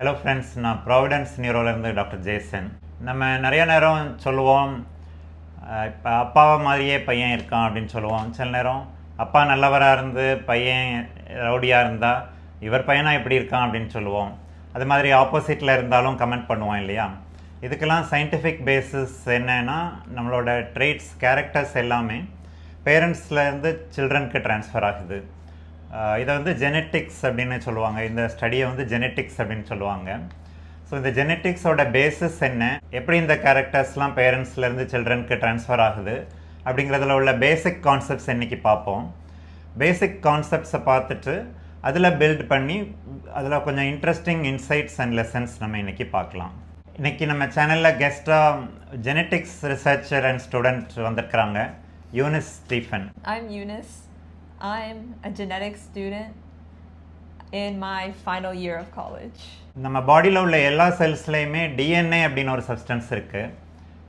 Hello friends, நான் providence நியூரோலேருந்து doctor Jason. நம்ம நிறைய நேரம் சொல்லுவோம், இப்போ அப்பாவை மாதிரியே பையன் இருக்கான் அப்படின்னு சொல்லுவோம். சில நேரம் அப்பா நல்லவராக இருந்து பையன் ரவுடியாக இருந்தால் இவர் பையனா இப்படி இருக்கான் அப்படின்னு சொல்லுவோம். அது மாதிரி ஆப்போசிட்டில் இருந்தாலும் கமெண்ட் பண்ணுவோம் இல்லையா? இதுக்கெல்லாம் சயின்டிஃபிக் பேசிஸ் என்னன்னா, நம்மளோட ட்ரெய்ட்ஸ், கேரக்டர்ஸ் எல்லாமே பேரண்ட்ஸ்லேருந்து சில்ட்ரனுக்கு ட்ரான்ஸ்ஃபர் ஆகுது. இதை வந்து ஜெனட்டிக்ஸ் அப்படின்னு சொல்லுவாங்க. இந்த ஸ்டடியை வந்து ஜெனட்டிக்ஸ் அப்படின்னு சொல்லுவாங்க. ஸோ இந்த ஜெனட்டிக்ஸோட பேசிஸ் என்ன, எப்படி இந்த கேரக்டர்ஸ்லாம் பேரண்ட்ஸ்லேருந்து சில்ட்ரனுக்கு ட்ரான்ஸ்ஃபர் ஆகுது அப்படிங்கிறதுல உள்ள பேசிக் கான்செப்ட்ஸ் இன்றைக்கி பார்ப்போம். பேசிக் கான்செப்ட்ஸை பார்த்துட்டு அதில் பில்ட் பண்ணி அதில் கொஞ்சம் இன்ட்ரெஸ்டிங் இன்சைட்ஸ் அண்ட் லெசன்ஸ் நம்ம இன்றைக்கி பார்க்கலாம். இன்றைக்கி நம்ம சேனலில் கெஸ்ட்டாக ஜெனட்டிக்ஸ் ரிசர்ச்சர் அண்ட் ஸ்டூடெண்ட் வந்திருக்கிறாங்க, Eunice Stephen. I'm Eunice. I'm a genetics student in my final year of college. நம்ம பாடியில் உள்ள எல்லா செல்ஸ்லேயுமே டிஎன்ஏ அப்படின்னு ஒரு சப்ஸ்டன்ஸ் இருக்குது.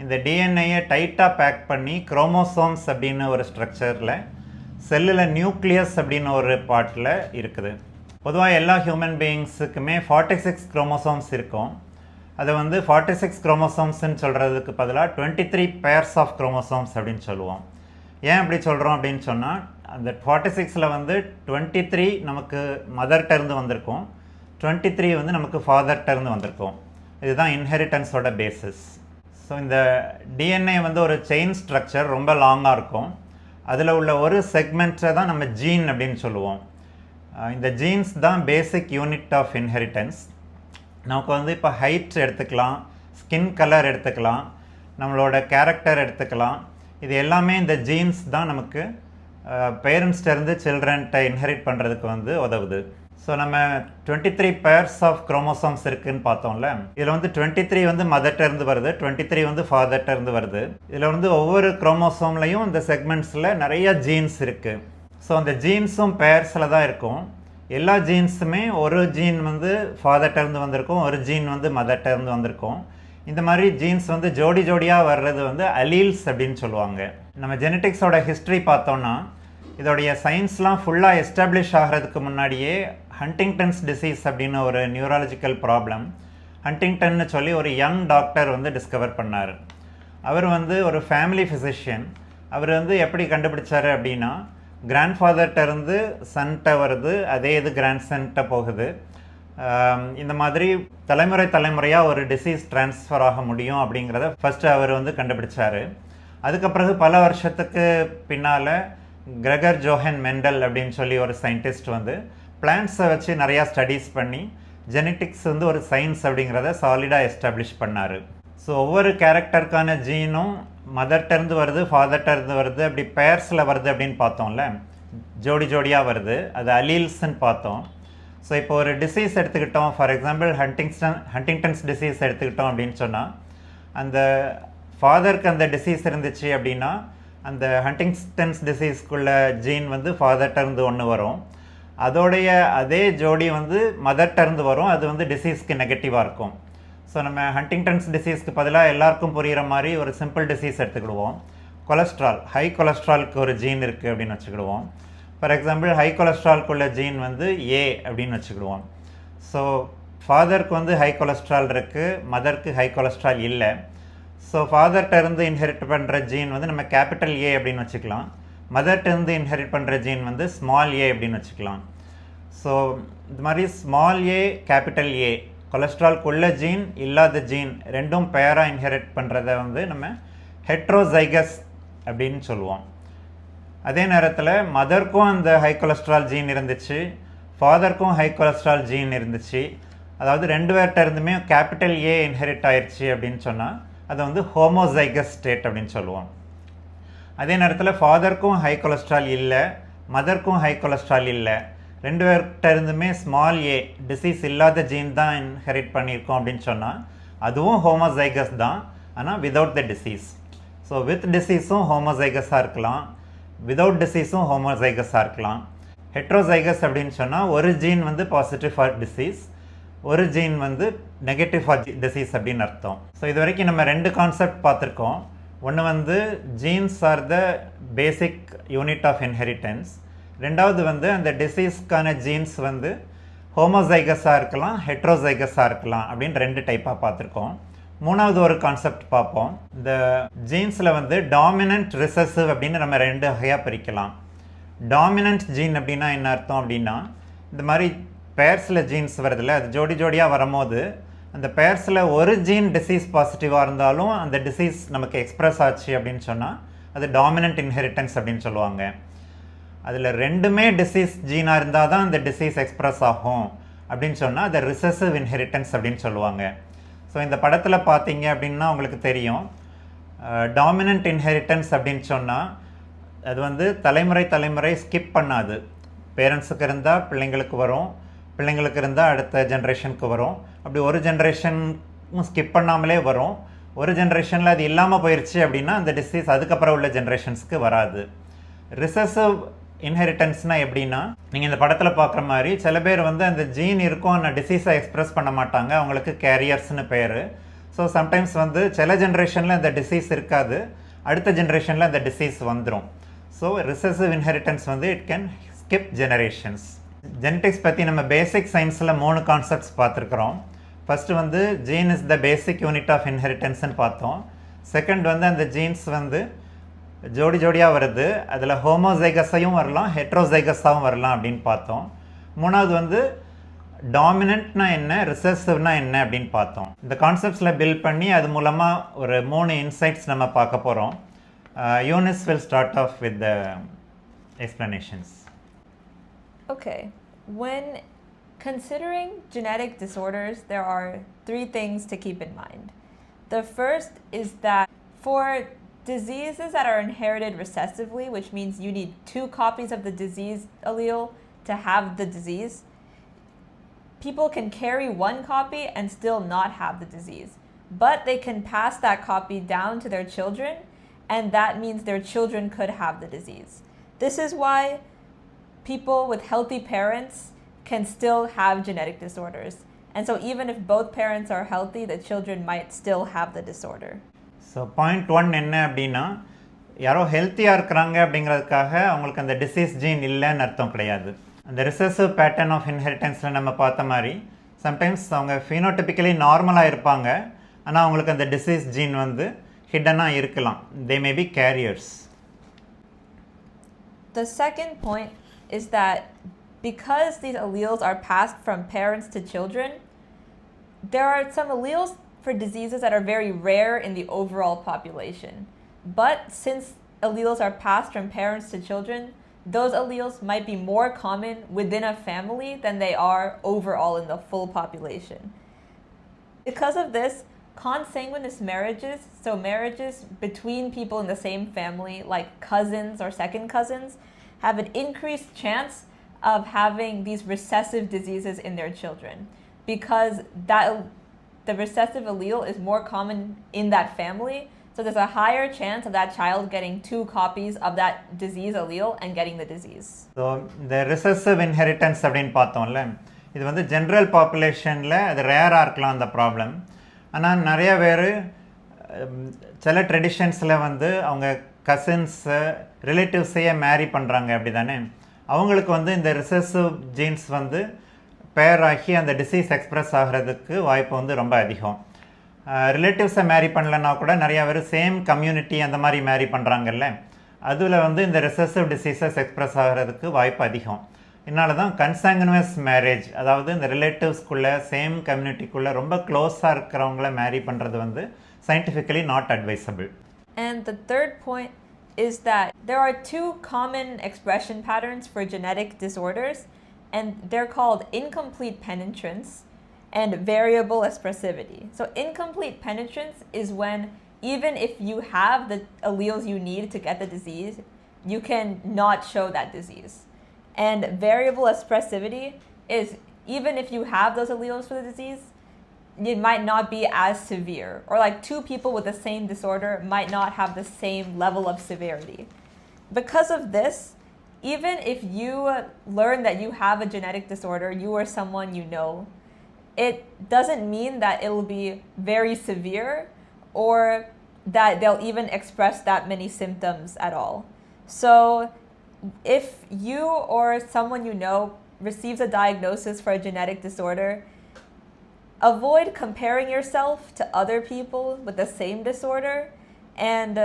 இந்த டிஎன்ஏயை டைட்டாக பேக் பண்ணி குரோமோசோம்ஸ் அப்படின்னு ஒரு ஸ்ட்ரக்சரில், செல்லில் நியூக்ளியஸ் அப்படின்னு ஒரு பார்ட்டில் இருக்குது. பொதுவாக எல்லா ஹியூமன் பீயிங்ஸுக்குமே 46 குரோமோசோம்ஸ் இருக்கும். அதை வந்து 46 குரோமோசோம்ஸ்ன்னு சொல்கிறதுக்கு பதிலாக 23 pairs ஆஃப் குரோமோசோம்ஸ் அப்படின்னு சொல்லுவோம். ஏன் அப்படி சொல்கிறோம் அப்படின்னு சொன்னால், அந்த 46ல் வந்து 23 நமக்கு மதர்கிட்டருந்து வந்திருக்கும், 23 வந்து நமக்கு ஃபாதர்கிட்டருந்து வந்திருக்கும். இதுதான் இன்ஹெரிட்டன்ஸோட பேசிஸ். ஸோ இந்த டிஎன்ஏ வந்து ஒரு செயின் ஸ்ட்ரக்சர், ரொம்ப லாங்காக இருக்கும். அதில் உள்ள ஒரு செக்மெண்ட்டை தான் நம்ம ஜீன் அப்படின்னு சொல்லுவோம். இந்த ஜீன்ஸ் தான் பேசிக் யூனிட் ஆஃப் இன்ஹெரிட்டன்ஸ். நமக்கு வந்து இப்போ ஹைட் எடுத்துக்கலாம், ஸ்கின் கலர் எடுத்துக்கலாம், நம்மளோட கேரக்டர் எடுத்துக்கலாம். இது எல்லாமே இந்த ஜீன்ஸ் தான் நமக்கு பேரண்ட்ஸ்டேருந்து சில்ட்ரன்கிட்ட இன்ஹெரிட் பண்ணுறதுக்கு வந்து உதவுது. ஸோ நம்ம 23 pairs ஆஃப் குரோமோசோம்ஸ் இருக்குதுன்னு பார்த்தோம்ல. இதில் வந்து 23 வந்து மதர்கிட்டருந்து வருது, 23 வந்து ஃபாதர்கிட்டருந்து வருது. இதில் வந்து ஒவ்வொரு குரோமோசோம்லையும் இந்த செக்மெண்ட்ஸில் நிறைய ஜீன்ஸ் இருக்குது. ஸோ அந்த ஜீன்ஸும் பேர்ஸில் தான் இருக்கும். எல்லா ஜீன்ஸுமே ஒரு ஜீன் வந்து ஃபாதர்கிட்டருந்து வந்திருக்கும், ஒரு ஜீன் வந்து மதர்கிட்டருந்து வந்திருக்கும். இந்த மாதிரி ஜீன்ஸ் வந்து ஜோடி ஜோடியாக வர்றது வந்து அலீல்ஸ் அப்படின்னு சொல்லுவாங்க. நம்ம ஜெனட்டிக்ஸோட ஹிஸ்ட்ரி பார்த்தோன்னா, இதோடைய சயின்ஸ்லாம் ஃபுல்லாக எஸ்டாப்ளிஷ் ஆகிறதுக்கு முன்னாடியே ஹண்டிங்டன்ஸ் டிசீஸ் அப்படின்னு ஒரு நியூராலஜிக்கல் ப்ராப்ளம், ஹண்டிங்டன்னு சொல்லி ஒரு யங் டாக்டர் வந்து டிஸ்கவர் பண்ணார். அவர் வந்து ஒரு ஃபேமிலி ஃபிசிஷியன். அவர் வந்து எப்படி கண்டுபிடிச்சார் அப்படின்னா, கிராண்ட்ஃபாதர்கிட்ட இருந்து சன்கிட்ட வருது, அதே இது கிராண்ட்சன்கிட்ட போகுது. இந்த மாதிரி தலைமுறையாக ஒரு டிசீஸ் ட்ரான்ஸ்ஃபர் ஆக முடியும் அப்படிங்கிறத ஃபஸ்ட்டு அவர் வந்து கண்டுபிடிச்சார். அதுக்கப்பிறகு பல வருஷத்துக்கு பின்னால் கிரெகர் ஜோஹன் மெண்டல் அப்படின்னு சொல்லி ஒரு சயின்டிஸ்ட் வந்து பிளான்ட்ஸை வச்சு நிறையா ஸ்டடீஸ் பண்ணி ஜெனட்டிக்ஸ் வந்து ஒரு சயின்ஸ் அப்படிங்கிறத சாலிடாக எஸ்டாப்ளிஷ் பண்ணார். ஸோ ஒவ்வொரு கேரக்டருக்கான ஜீனும் மதர்கிட்டருந்து வருது, ஃபாதர்கிட்டருந்து வருது, அப்படி பேர்ஸில் வருது அப்படின்னு பார்த்தோம்ல, ஜோடி ஜோடியாக வருது, அது அலீல்ஸ்ன்னு பார்த்தோம். ஸோ இப்போ ஒரு டிசீஸ் எடுத்துக்கிட்டோம், ஃபார் எக்ஸாம்பிள் ஹண்டிங்டன்ஸ் டிசீஸ் எடுத்துக்கிட்டோம் அப்படின்னு சொன்னால், அந்த ஃபாதருக்கு அந்த டிசீஸ் இருந்துச்சு அப்படின்னா, அந்த ஹண்டிங்டன்ஸ் டிசீஸ்க்குள்ள ஜீன் வந்து ஃபாதர்கிட்டருந்து ஒன்று வரும், அதோடைய அதே ஜோடி வந்து மதர்கிட்டருந்து வரும், அது வந்து டிசீஸ்க்கு நெகட்டிவாக இருக்கும். ஸோ நம்ம ஹண்டிங்டன்ஸ் டிசீஸ்க்கு பதிலாக எல்லாருக்கும் புரிகிற மாதிரி ஒரு சிம்பிள் டிசீஸ் எடுத்துக்கிடுவோம். கொலஸ்ட்ரால், ஹை கொலஸ்ட்ராலுக்கு ஒரு ஜீன் இருக்குது அப்படின்னு வச்சுக்கிடுவோம். ஃபார் எக்ஸாம்பிள் ஹை கொலஸ்ட்ரால்குள்ள ஜீன் வந்து ஏ அப்படின்னு வச்சுக்கிடுவோம். ஸோ ஃபாதருக்கு வந்து ஹை கொலஸ்ட்ரால் இருக்குது, மதருக்கு ஹை கொலஸ்ட்ரால் இல்லை. ஸோ ஃபாதர்கிட்ட இருந்து இன்ஹெரிட் பண்ணுற ஜீன் வந்து நம்ம கேபிட்டல் ஏ அப்படின்னு வச்சுக்கலாம், மதர்கிட்டருந்து இன்ஹெரிட் பண்ணுற ஜீன் வந்து ஸ்மால் ஏ அப்படின்னு வச்சுக்கலாம். ஸோ இது மாதிரி ஸ்மால் ஏ, கேபிட்டல் ஏ, கொலஸ்ட்ரால்குள்ள ஜீன் இல்லாத ஜீன் ரெண்டும் பேராக இன்ஹெரிட் பண்ணுறத வந்து நம்ம ஹெட்ரோசைகஸ் அப்படின்னு சொல்லுவோம். அதே நேரத்தில் மதருக்கும் அந்த ஹை கொலஸ்ட்ரால் ஜீன் இருந்துச்சு, ஃபாதருக்கும் ஹை கொலஸ்ட்ரால் ஜீன் இருந்துச்சு, அதாவது ரெண்டு பேர்கிட்ட இருந்துமே கேபிட்டல் ஏ இன்ஹெரிட் ஆயிடுச்சு அப்படின்னு சொன்னால் அதை வந்து ஹோமோசைகஸ் ஸ்டேட் அப்படின்னு சொல்லுவோம். அதே நேரத்தில் ஃபாதருக்கும் ஹை கொலஸ்ட்ரால் இல்லை, மதருக்கும் ஹை கொலஸ்ட்ரால் இல்லை, ரெண்டு பேர்கிட்ட இருந்துமே ஸ்மால் ஏ, டிசீஸ் இல்லாத ஜீன் தான் இன்ஹெரிட் பண்ணியிருக்கோம் அப்படின்னு சொன்னால் அதுவும் ஹோமோசைகஸ் தான், ஆனால் without the disease. So with டிசீஸும் ஹோமோசைகஸாக இருக்கலாம், விதவுட் டிசீஸும் ஹோமோசைகஸாக இருக்கலாம். ஹெட்ரோசைகஸ் அப்படின்னு சொன்னால் ஒரு ஜீன் வந்து பாசிட்டிவ் ஃபார் டிசீஸ், ஒரு ஜீன் வந்து நெகட்டிவ் ஃபார் டிசீஸ் அப்படின்னு அர்த்தம். ஸோ இது வரைக்கும் நம்ம ரெண்டு கான்செப்ட் பார்த்துருக்கோம். ஒன்று வந்து genes are the basic unit of inheritance, ரெண்டாவது வந்து அந்த டிசீஸ்க்கான ஜீன்ஸ் வந்து ஹோமோசைகஸாக இருக்கலாம், ஹெட்ரோசைகஸாக இருக்கலாம் அப்படின்னு 2 டைப்பாக பார்த்துருக்கோம். மூணாவது ஒரு கான்செப்ட் பார்ப்போம். இந்த ஜீன்ஸில் வந்து டாமினன்ட் ரிசசிவ் அப்படின்னு நம்ம 2 வகையாக பிரிக்கலாம். டாமினன்ட் ஜீன் அப்படின்னா என்ன அர்த்தம் அப்படின்னா, இந்த மாதிரி பேர்ஸில் ஜீன்ஸ் வருதுல்ல, அது ஜோடி ஜோடியாக வரும்போது அந்த பேர்ஸில் ஒரு ஜீன் டிசீஸ் பாசிட்டிவாக இருந்தாலும் அந்த டிசீஸ் நமக்கு எக்ஸ்ப்ரெஸ் ஆச்சு அப்படின்னு சொன்னால் அது டாமினன்ட் இன்ஹெரிட்டன்ஸ் அப்படின்னு சொல்லுவாங்க. அதில் 2மே டிசீஸ் ஜீனாக இருந்தால் தான் அந்த டிசீஸ் எக்ஸ்ப்ரெஸ் ஆகும் அப்படின்னு சொன்னால் அதை ரிசசிவ் இன்ஹெரிட்டன்ஸ் அப்படின்னு சொல்லுவாங்க. ஸோ இந்த படத்தில் பார்த்தீங்க அப்படின்னா உங்களுக்கு தெரியும், டாமினன்ட் இன்ஹெரிட்டன்ஸ் அப்படின்னு சொன்னால் அது வந்து தலைமுறை ஸ்கிப் பண்ணாது. பேரண்ட்ஸுக்கு இருந்தால் பிள்ளைங்களுக்கு வரும், பிள்ளைங்களுக்கு இருந்தால் அடுத்த ஜென்ரேஷனுக்கு வரும். அப்படி ஒரு ஜென்ரேஷன் ஸ்கிப் பண்ணாமலே வரும். ஒரு ஜென்ரேஷனில் அது இல்லாமல் போயிடுச்சு அப்படின்னா அந்த டிசீஸ் அதுக்கப்புறம் உள்ள ஜென்ரேஷன்ஸ்க்கு வராது. ரிசசிவ் இன்ஹெரிட்டன்ஸ்னால் எப்படின்னா, நீங்கள் இந்த படத்தில் பார்க்குற மாதிரி சில பேர் வந்து அந்த ஜீன் இருக்கும் ஆனால் டிசீஸை எக்ஸ்ப்ரெஸ் பண்ண மாட்டாங்க, அவங்களுக்கு கேரியர்ஸ்னு பேர். ஸோ சம்டைம்ஸ் வந்து சில ஜென்ரேஷனில் அந்த டிசீஸ் இருக்காது, அடுத்த ஜென்ரேஷனில் அந்த டிசீஸ் வந்துடும். ஸோ ரிசசிவ் இன்ஹெரிட்டன்ஸ் வந்து it can skip generations. Genetics பற்றி நம்ம பேசிக் சயின்ஸில் 3 கான்செப்ட்ஸ் பார்த்துருக்குறோம். ஃபஸ்ட்டு வந்து gene is the basic unit of இன்ஹெரிட்டன்ஸ்னு பார்த்தோம். செகண்ட் வந்து அந்த ஜீன்ஸ் வந்து ஜோடி ஜோடியாக வருது, அதில் ஹோமோசைகஸையும் வரலாம், ஹெட்ரோசைகஸாகவும் வரலாம் அப்படின்னு பார்த்தோம். மூணாவது வந்து டாமினன்ட்னா என்ன, ரிசசிவ்னா என்ன அப்படின்னு பார்த்தோம். இந்த கான்செப்ட்ஸில் பில்ட் பண்ணி அது மூலமாக ஒரு 3 இன்சைட்ஸ் நம்ம பார்க்க போகிறோம். Eunice will start off with the explanations. Okay, when considering genetic disorders, there are 3 things to keep in mind. The first is that for diseases that are inherited recessively, which means you need 2 copies of the disease allele to have the disease, people can carry 1 copy and still not have the disease, but they can pass that copy down to their children, and that means their children could have the disease. This is why people with healthy parents can still have genetic disorders. And so even if both parents are healthy, the children might still have the disorder. So point 1 என்ன அப்படின்னா, யாரோ ஹெல்த்தியாக இருக்கிறாங்க அப்படிங்கிறதுக்காக அவங்களுக்கு அந்த disease gene இல்லைன்னு அர்த்தம் கிடையாது. அந்த ரிசசிவ் பேட்டர்ன் ஆஃப் இன்ஹெரிட்டன்ஸில் நம்ம பார்த்த மாதிரி சம்டைம்ஸ் அவங்க ஃபினோடிபிக்கலி நார்மலாக இருப்பாங்க, ஆனால் அவங்களுக்கு அந்த டிசீஸ் ஜீன் வந்து ஹிடனாக இருக்கலாம். They may be carriers. The second point is that because these alleles are passed from parents to children, there are some alleles for diseases that are very rare in the overall population. But since alleles are passed from parents to children, those alleles might be more common within a family than they are overall in the full population. Because of this, consanguineous marriages, so marriages between people in the same family, like cousins or second cousins, have an increased chance of having these recessive diseases in their children, because the recessive allele is more common in that family, so there's a higher chance of that child getting 2 copies of that disease allele and getting the disease. So இந்த recessive inheritance அப்படின்னு பார்த்தோம்ல, இது வந்து general பாப்புலேஷனில் அது ரேராக இருக்கலாம் அந்த problem. ஆனால் நிறைய பேர் சில ட்ரெடிஷன்ஸில் வந்து அவங்க கசின்ஸு ரிலேட்டிவ்ஸையே மேரி பண்ணுறாங்க அப்படி தானே, அவங்களுக்கு வந்து இந்த ரிசசிவ் ஜீன்ஸ் வந்து பேர் ஆகி அந்த டிசீஸ் எக்ஸ்ப்ரெஸ் ஆகிறதுக்கு வாய்ப்பு வந்து ரொம்ப அதிகம். ரிலேட்டிவ்ஸை மேரி பண்ணலன்னா கூட நிறையா பேர் சேம் கம்யூனிட்டி அந்த மாதிரி மேரி பண்ணுறாங்கல்ல, அதில் வந்து இந்த ரிசசிவ் டிசீசஸ் எக்ஸ்ப்ரெஸ் ஆகிறதுக்கு வாய்ப்பு அதிகம். இதனால தான் கன்சாங்குனஸ் மேரேஜ், அதாவது இந்த ரிலேட்டிவ்ஸ்குள்ளே சேம் கம்யூனிட்டிக்குள்ளே ரொம்ப க்ளோஸாக இருக்கிறவங்கள மேரி பண்ணுறது வந்து scientifically not advisable. And the third point is that there are 2 common expression patterns for genetic disorders, and they're called incomplete penetrance and variable expressivity. So incomplete penetrance is when even if you have the alleles you need to get the disease, you can not show that disease. And variable expressivity is even if you have those alleles for the disease, it might not be as severe, or like 2 people with the same disorder might not have the same level of severity. Because of this, even if you learn that you have a genetic disorder, you or someone you know, it doesn't mean that it will be very severe or that they'll even express that many symptoms at all. So if you or someone you know receives a diagnosis for a genetic disorder, avoid comparing yourself to other people with the same disorder and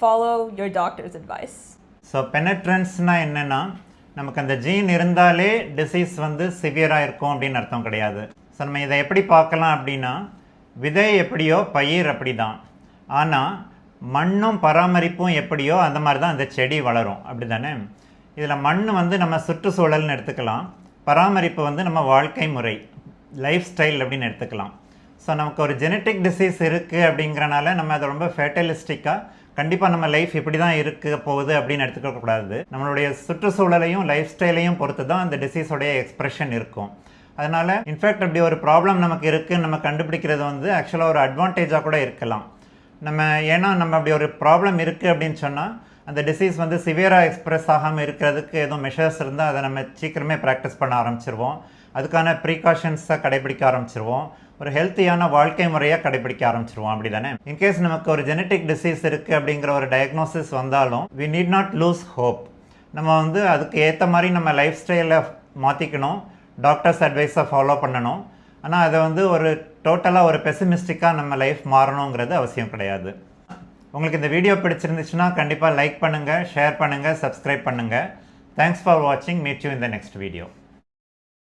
follow your doctor's advice. So பெனட்ரன்ஸ்னால் என்னென்னா நமக்கு அந்த gene இருந்தாலே disease வந்து சிவியராக இருக்கும் அப்படின்னு அர்த்தம் கிடையாது. ஸோ நம்ம இதை எப்படி பார்க்கலாம் அப்படின்னா, விதை எப்படியோ பயிர் அப்படி தான், ஆனால் மண்ணும் பராமரிப்பும் எப்படியோ அந்த மாதிரி தான் அந்த செடி வளரும், அப்படி தானே? இதில் மண் வந்து நம்ம சுற்றுச்சூழல்னு எடுத்துக்கலாம், பராமரிப்பு வந்து நம்ம வாழ்க்கை முறை, லைஃப் ஸ்டைல் அப்படின்னு எடுத்துக்கலாம். ஸோ நமக்கு ஒரு ஜெனட்டிக் டிசீஸ் இருக்குது அப்படிங்கிறனால நம்ம அதை ரொம்ப ஃபேட்டலிஸ்டிக்காக கண்டிப்பாக நம்ம லைஃப் இப்படி தான் இருக்க போகுது அப்படின்னு எடுத்துக்கக்கூடாது. நம்மளுடைய சுற்றுச்சூழலையும் லைஃப் ஸ்டைலையும் பொறுத்து தான் அந்த டிசீஸோடைய எக்ஸ்ப்ரெஷன் இருக்கும். அதனால் இன்ஃபேக்ட் அப்படி ஒரு ப்ராப்ளம் நமக்கு இருக்குதுன்னு நம்ம கண்டுபிடிக்கிறது வந்து ஆக்சுவலாக ஒரு அட்வான்டேஜாக கூட இருக்கலாம். ஏன்னா நம்ம அப்படி ஒரு ப்ராப்ளம் இருக்குது அப்படின்னு சொன்னால் அந்த டிசீஸ் வந்து சிவியராக எக்ஸ்ப்ரெஸ் ஆகாமல் இருக்கிறதுக்கு எதுவும் மெஷர்ஸ் இருந்தால் அதை நம்ம சீக்கிரமே ப்ராக்டிஸ் பண்ண ஆரம்பிச்சிருவோம், அதுக்கான ப்ரீகாஷன்ஸை கடைபிடிக்க ஆரம்பிச்சிருவோம், ஒரு ஹெல்த்தியான வாழ்க்கை முறையாக கடைபிடிக்க ஆரம்பிச்சிருவோம், அப்படி தானே? இன்கேஸ் நமக்கு ஒரு ஜெனட்டிக் டிசீஸ் இருக்குது அப்படிங்கிற ஒரு டயக்னோசிஸ் வந்தாலும் we need not lose hope. நம்ம வந்து அதுக்கு ஏற்ற மாதிரி நம்ம லைஃப் ஸ்டைலை மாற்றிக்கணும், டாக்டர்ஸ் அட்வைஸை ஃபாலோ பண்ணணும். ஆனால் அதை வந்து ஒரு டோட்டலாக ஒரு பெசிமிஸ்டிக்காக நம்ம லைஃப் மாறணுங்கிறது அவசியம் கிடையாது. உங்களுக்கு இந்த வீடியோ பிடிச்சிருந்துச்சுன்னா கண்டிப்பாக லைக் பண்ணுங்கள், ஷேர் பண்ணுங்கள், சப்ஸ்கிரைப் பண்ணுங்கள். தேங்க்ஸ் ஃபார் வாட்சிங். Meet you in the next video.